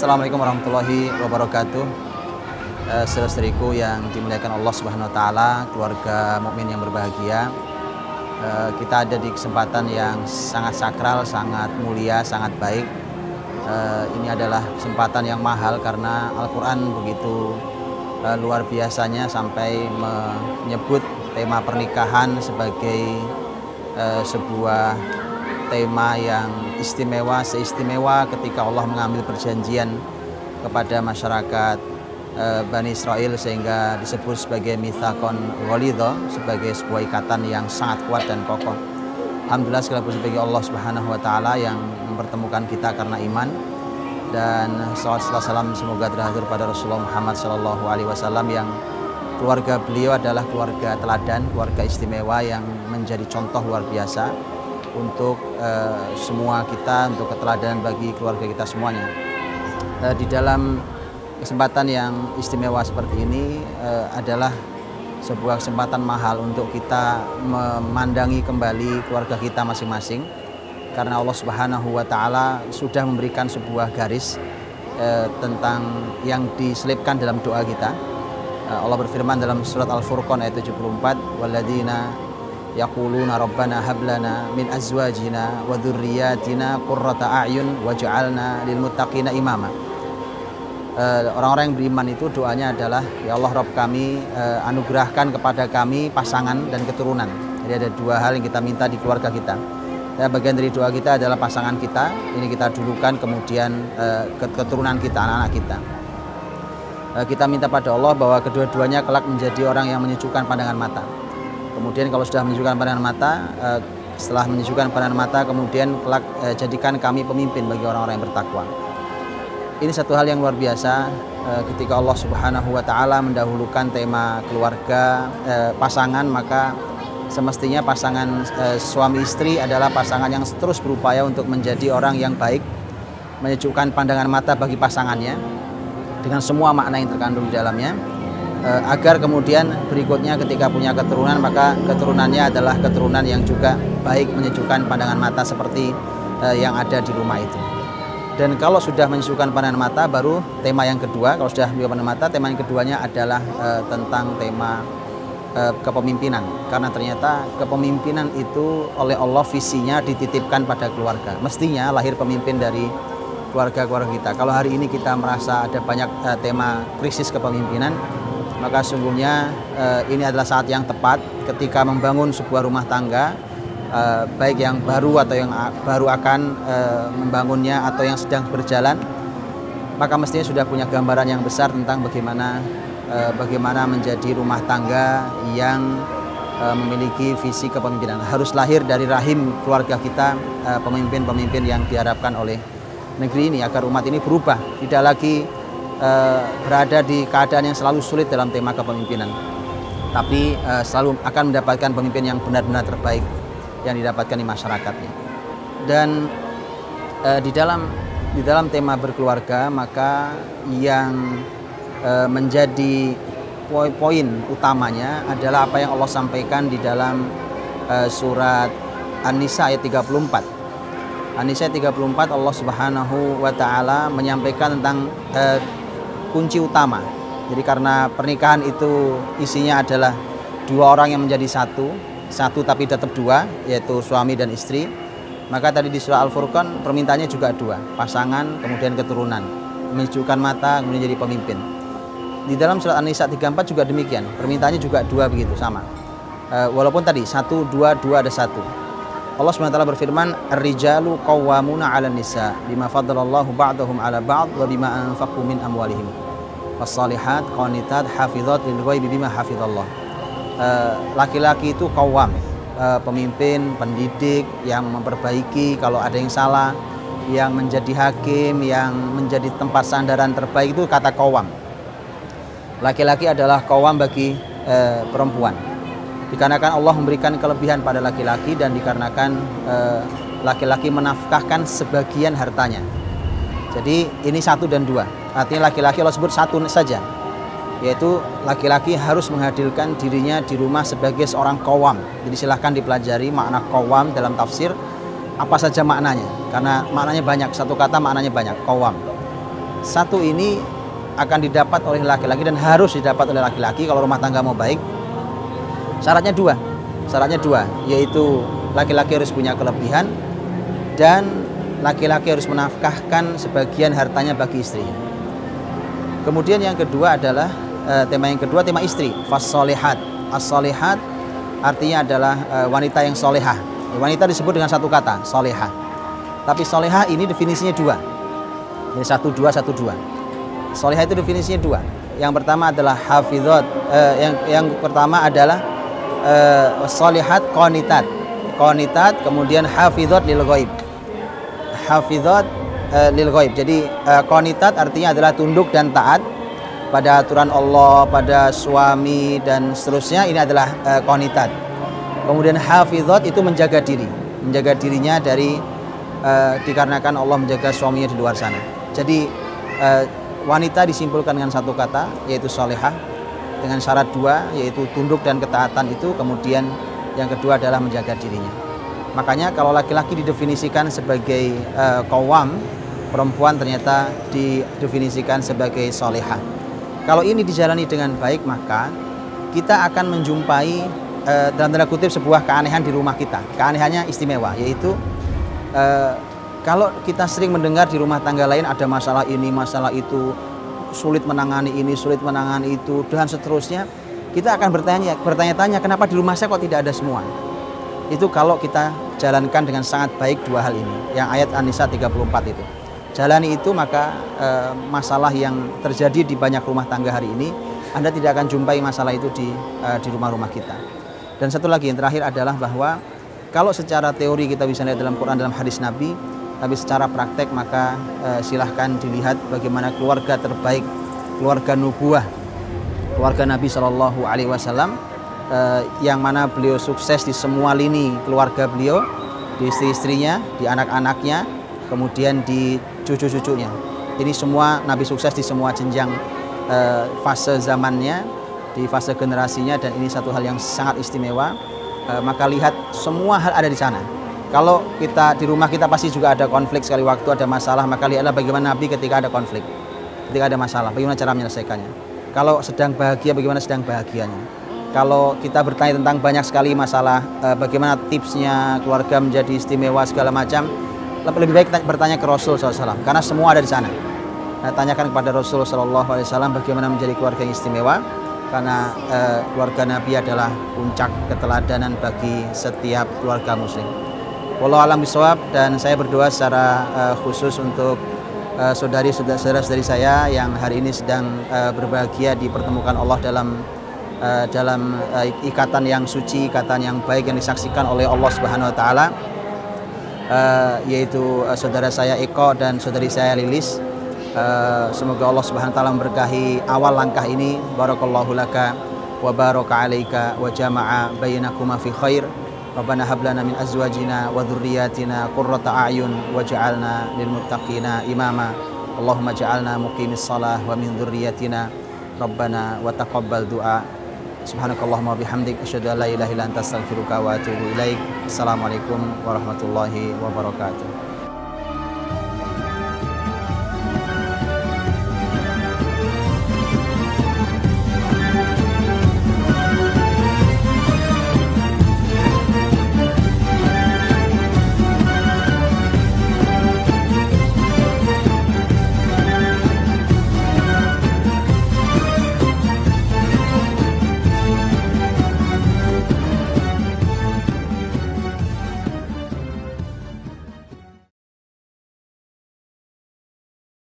Assalamualaikum warahmatullahi wabarakatuh. Saudara-saudariku yang dimuliakan Allah Subhanahu wa taala, keluarga mukmin yang berbahagia. Kita ada di kesempatan yang sangat sakral, sangat mulia, sangat baik. Ini adalah kesempatan yang mahal karena Al-Qur'an begitu luar biasanya sampai menyebut tema pernikahan sebagai sebuah tema yang istimewa, seistimewa ketika Allah mengambil perjanjian kepada masyarakat Bani Israel sehingga disebut sebagai mitsaqon ghalidha, sebagai sebuah ikatan yang sangat kuat dan kokoh. Alhamdulillah, segala puji bagi Allah Subhanahu wa taala yang mempertemukan kita karena iman, dan salawat salam semoga terhadir pada Rasulullah Muhammad sallallahu alaihi wasallam yang keluarga beliau adalah keluarga teladan, keluarga istimewa yang menjadi contoh luar biasa untuk semua kita, untuk keteladanan bagi keluarga kita semuanya. Di dalam kesempatan yang istimewa seperti ini adalah sebuah kesempatan mahal untuk kita memandangi kembali keluarga kita masing-masing, karena Allah Subhanahu wa taala sudah memberikan sebuah garis tentang yang diselipkan dalam doa kita. Allah berfirman dalam surat Al-Furqan ayat 74, walladzina yaquluna rabbana hablana min azwajina wa dzurriyyatina qurrata a'yun waj'alna lil muttaqina imama. Orang-orang yang beriman itu doanya adalah, ya Allah Rabb kami, anugerahkan kepada kami pasangan dan keturunan. Jadi ada dua hal yang kita minta di keluarga kita. Ya, bagian dari doa kita adalah pasangan kita, ini kita dulukan, kemudian keturunan kita, anak-anak kita. Kita minta pada Allah bahwa kedua-duanya kelak menjadi orang yang menyejukkan pandangan mata. Kemudian kalau sudah menyejukkan pandangan mata, setelah menyejukkan pandangan mata, kemudian kelak jadikan kami pemimpin bagi orang-orang yang bertakwa. Ini satu hal yang luar biasa ketika Allah Subhanahu wa taala mendahulukan tema keluarga, pasangan, maka semestinya pasangan suami istri adalah pasangan yang terus berupaya untuk menjadi orang yang baik, menyejukkan pandangan mata bagi pasangannya dengan semua makna yang terkandung di dalamnya, agar kemudian berikutnya ketika punya keturunan, maka keturunannya adalah keturunan yang juga baik, menyejukkan pandangan mata seperti yang ada di rumah itu. Dan kalau sudah menyejukkan pandangan mata, baru tema yang kedua. Kalau sudah menyejukkan pandangan mata, tema yang keduanya adalah tentang tema kepemimpinan. Karena ternyata kepemimpinan itu oleh Allah visinya dititipkan pada keluarga. Mestinya lahir pemimpin dari keluarga-keluarga kita. Kalau hari ini kita merasa ada banyak tema krisis kepemimpinan, maka sungguhnya ini adalah saat yang tepat ketika membangun sebuah rumah tangga, baik yang baru atau yang baru akan membangunnya atau yang sedang berjalan, maka mestinya sudah punya gambaran yang besar tentang bagaimana menjadi rumah tangga yang memiliki visi kepemimpinan. Harus lahir dari rahim keluarga kita pemimpin-pemimpin yang diharapkan oleh negeri ini agar umat ini berubah, tidak lagi berada di keadaan yang selalu sulit dalam tema kepemimpinan, tapi selalu akan mendapatkan pemimpin yang benar-benar terbaik yang didapatkan di masyarakatnya. Dan di dalam tema berkeluarga, maka yang menjadi poin utamanya adalah apa yang Allah sampaikan di dalam surat An-Nisa ayat 34. An-Nisa 34, Allah Subhanahu wa taala menyampaikan tentang kunci utama. Jadi karena pernikahan itu isinya adalah dua orang yang menjadi satu tapi tetap dua, yaitu suami dan istri, maka tadi di surah Al-Furqan permintaannya juga dua, pasangan kemudian keturunan, menyejukkan mata kemudian jadi pemimpin. Di dalam surat An-Nisa 34 juga demikian, permintaannya juga dua, begitu sama. Walaupun tadi satu, dua ada satu. Allah SWT berfirman, ar-rijalu qawwamuna 'alan nisa bima faddalallahu ba'dahum 'ala ba'd wa bima anfaqu min amwalihim. Was-shalihat qanitat hafizat lil ghaibi bima hafizallah. Laki-laki itu qawwam, pemimpin, pendidik yang memperbaiki kalau ada yang salah, yang menjadi hakim, yang menjadi tempat sandaran terbaik, itu kata qawwam. Laki-laki adalah qawwam bagi perempuan. Dikarenakan Allah memberikan kelebihan pada laki-laki dan dikarenakan laki-laki menafkahkan sebagian hartanya. Jadi ini satu dan dua. Artinya laki-laki Allah sebut satu saja, yaitu laki-laki harus menghadirkan dirinya di rumah sebagai seorang qawwam. Jadi silahkan dipelajari makna qawwam dalam tafsir, apa saja maknanya, karena maknanya banyak, satu kata maknanya banyak, qawwam. satu ini akan didapat oleh laki-laki dan harus didapat oleh laki-laki kalau rumah tangga mau baik. Syaratnya dua, yaitu laki-laki harus punya kelebihan dan laki-laki harus menafkahkan sebagian hartanya bagi istrinya. Kemudian yang kedua adalah tema istri, fas-solihat. As-solihat artinya adalah wanita yang solehah. Wanita disebut dengan satu kata, solehah. Tapi solehah ini definisinya dua. Jadi 1, 2. Solehah itu definisinya dua. Yang pertama adalah hafidhot. Yang pertama adalah solihat qanitat. Qanitat, kemudian hafidhot lil ghaib. Hafidhot lil ghaib. Jadi qanitat artinya adalah tunduk dan taat pada aturan Allah, pada suami dan seterusnya. Ini adalah qanitat. Kemudian hafidhot itu menjaga dirinya dari dikarenakan Allah menjaga suaminya di luar sana. Jadi wanita disimpulkan dengan satu kata, yaitu solehah, dengan syarat dua, yaitu tunduk dan ketaatan itu. Kemudian yang kedua adalah menjaga dirinya. Makanya kalau laki-laki didefinisikan sebagai qawwam, perempuan ternyata didefinisikan sebagai solehah. Kalau ini dijalani dengan baik, maka kita akan menjumpai dalam tanda kutip sebuah keanehan di rumah kita. Keanehannya istimewa, yaitu kalau kita sering mendengar di rumah tangga lain ada masalah ini, masalah itu, sulit menangani ini, sulit menangani itu, dan seterusnya, kita akan bertanya-tanya kenapa di rumah saya kok tidak ada semua. Itu kalau kita jalankan dengan sangat baik dua hal ini, yang ayat An-Nisa 34 itu. Jalani itu, maka masalah yang terjadi di banyak rumah tangga hari ini, Anda tidak akan jumpai masalah itu di rumah-rumah kita. Dan satu lagi yang terakhir adalah bahwa kalau secara teori kita bisa lihat dalam Quran, dalam hadis Nabi, tapi secara praktek maka silahkan dilihat bagaimana keluarga terbaik, keluarga nubuah, keluarga Nabi Shallallahu Alaihi Wasallam, yang mana beliau sukses di semua lini keluarga beliau, di istri-istrinya, di anak-anaknya, kemudian di cucu-cucunya. Ini semua Nabi sukses di semua jenjang fase zamannya, di fase generasinya, dan ini satu hal yang sangat istimewa. Maka lihat semua hal ada di sana. Kalau kita di rumah kita pasti juga ada konflik sekali waktu, ada masalah, maka lihatlah bagaimana Nabi ketika ada konflik, ketika ada masalah, bagaimana cara menyelesaikannya. Kalau sedang bahagia, bagaimana sedang bahagianya. Kalau kita bertanya tentang banyak sekali masalah, bagaimana tipsnya keluarga menjadi istimewa segala macam, lebih baik bertanya ke Rasul SAW, karena semua ada di sana. Tanyakan kepada Rasul SAW bagaimana menjadi keluarga yang istimewa, karena keluarga Nabi adalah puncak keteladanan bagi setiap keluarga muslim. Wallahu a'lam bishawab. Dan saya berdoa secara khusus untuk saudara-saudari saya yang hari ini sedang berbahagia dipertemukan Allah dalam ikatan yang suci, ikatan yang baik yang disaksikan oleh Allah Subhanahu wa taala, yaitu saudara saya Eko dan saudari saya Lilis. Semoga Allah Subhanahu wa taala memberkahi awal langkah ini. Barakallahu laka wa baraka alaika wa jama'a bainakuma fi khair. Rabbana hab lana min azwajina wa dhurriyyatina qurrata a'yun waj'alna lil muttaqina imama. Allahumma ja'alna muqimis shalah wa min dhurriyyatina Rabbana wa taqabbal du'a. Subhanakallahumma bihamdik asyhadu an la ilaha illa anta astaghfiruka wa atubu ilaik. Assalamualaikum warahmatullahi wabarakatuh.